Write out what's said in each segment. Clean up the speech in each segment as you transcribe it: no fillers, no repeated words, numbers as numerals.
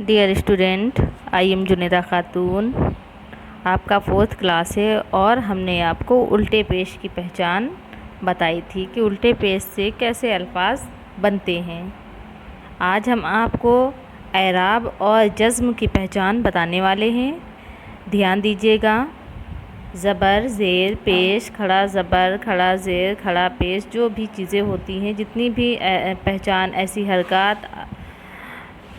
Dear student, I am जुनेदा खातून। आपका 4th class है और हमने आपको उल्टे पेश की पहचान बताई थी कि उल्टे पेश से कैसे अल्फाज बनते हैं। आज हम आपको एराब और जज़्म की पहचान बताने वाले हैं। ध्यान दीजिएगा। ज़बर, ज़ेर, पेश, खड़ा ज़बर, खड़ा ज़ेर, खड़ा पेश, जो भी चीज़ें होती हैं, जितनी भी पहचान ऐसी हरकत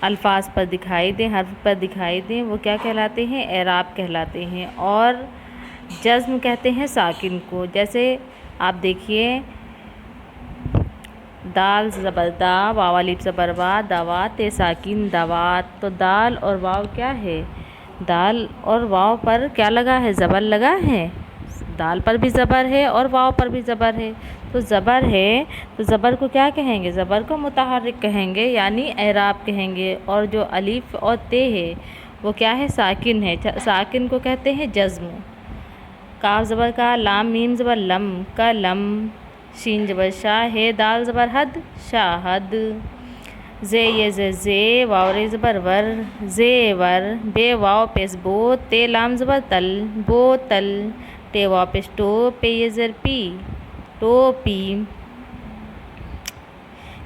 अल्फाज पर दिखाई दें, हर्फ पर दिखाई दें, वो क्या कहलाते हैं? एराब कहलाते हैं। और जज़्म कहते हैं साकिन को। जैसे आप देखिए, दाल ज़बर दा, वाव अलिफ ज़बर वा, दावात साकिन दावात। तो दाल और वाव क्या है? दाल और वाव पर क्या लगा है? ज़बर लगा है। दाल पर भी ज़बर है और वाव पर भी ज़बर है। तो ज़बर है तो ज़बर को क्या कहेंगे? ज़बर को मुतहर्रिक कहेंगे, यानी एराब कहेंगे। और जो अलिफ और ते है वो क्या है? साकिन है। साकिन को कहते हैं जज़्म। काफ ज़बर का, लाम मीम ज़बर लम का लम, शीन ज़बर शाह, है दाल ज़बर हद शाहद, जे ये जे, वाव रे ज़बर वर ज़ेवर, बे वाव पेश बो, ते लाम ज़बर तल बोतल, टे वाव पेश टो, पे ये ज़र पी टोपी,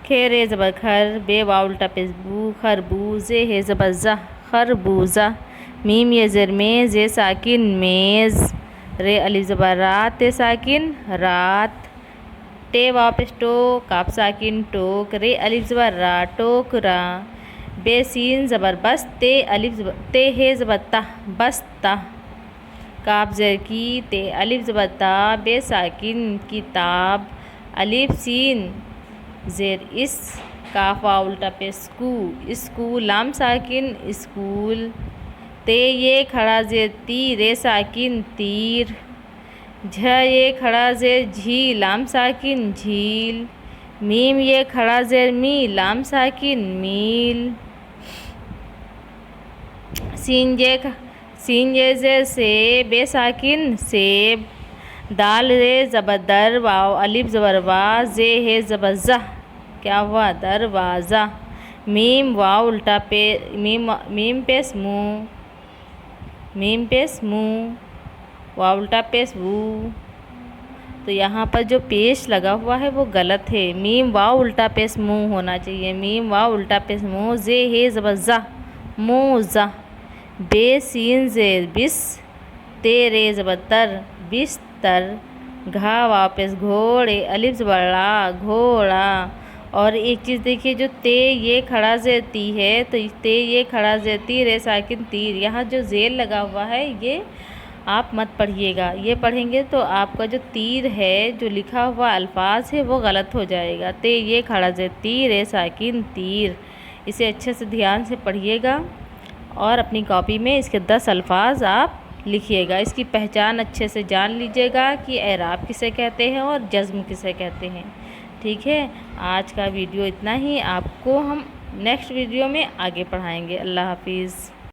खे रे ज़बर खर, बे वाव उल्टा पेश बू खरबू, जे है ज़बर ज़ह खरबूज़ा, मीम ये ज़र में, जे साकिन मेज़, रे अलिफ ज़बर रात, ते साकिन रात, टे वाव पेश टो, काफ साकिन टोक, रे अलिफ ज़बर रा टोकरा, बे सीन ज़बर बस, ते अलिफ ज़बर ते है ज़बर ता बस्ता, काफ ज़र की, ते अलिफ ज़बर ता, बे साकिन किताब, अलिफ सीन ज़ेर इस, काफ वाव उल्टा पे स्कू स्कूल, लाम साकिन स्कूल, ते ये खड़ा ज़ेर ती, रे साकिन तीर, झ ये खड़ा ज़ेर झी, लाम साकिन झील, मीम ये खड़ा ज़ेर मी, लाम साकिन मील, सीन ये ज़ेर से, बे साकिन सेब, दाल रे ज़बर दर, वाव अलिफ ज़बर वा, जे है ज़बर ज़ह, क्या हुआ? दरवाज़ा, मीम वाव उल्टा पे मीम पेश मुँह, मीम पेश मुँह, वाव उल्टा पेश वू। तो यहाँ पर जो पेश लगा हुआ है वो गलत है। मीम वाव उल्टा पेश मुँह होना चाहिए। मीम वाव उल्टा पेश मुँह, जे है ज़बर ज़ह मुज़ा, बे सीन ज़ेर बिस, ते रे ज़बर तर बिस्तर, घा वाव पेश घोड़े, अलिफ ज़बर ला घोड़ा। और एक चीज़ देखिए, जो ते ये खड़ा ज़ेर ती है, तो ते ये खड़ा ज़ेर ती, रे साकिन तीर, यहाँ जो ज़ेर लगा हुआ है ये आप मत पढ़िएगा। ये पढ़ेंगे तो आपका जो तीर है, जो लिखा हुआ अल्फाज है, वो गलत हो जाएगा। ते ये खड़ा ज़ेर ती, रे साकिन तीर। इसे अच्छे से ध्यान से पढ़िएगा और अपनी कॉपी में इसके 10 अल्फाज आप लिखिएगा। इसकी पहचान अच्छे से जान लीजिएगा कि एराब किसे कहते हैं और जज़्म किसे कहते हैं। ठीक है, आज का वीडियो इतना ही। आपको हम नेक्स्ट वीडियो में आगे पढ़ाएंगे। अल्लाह हाफिज़।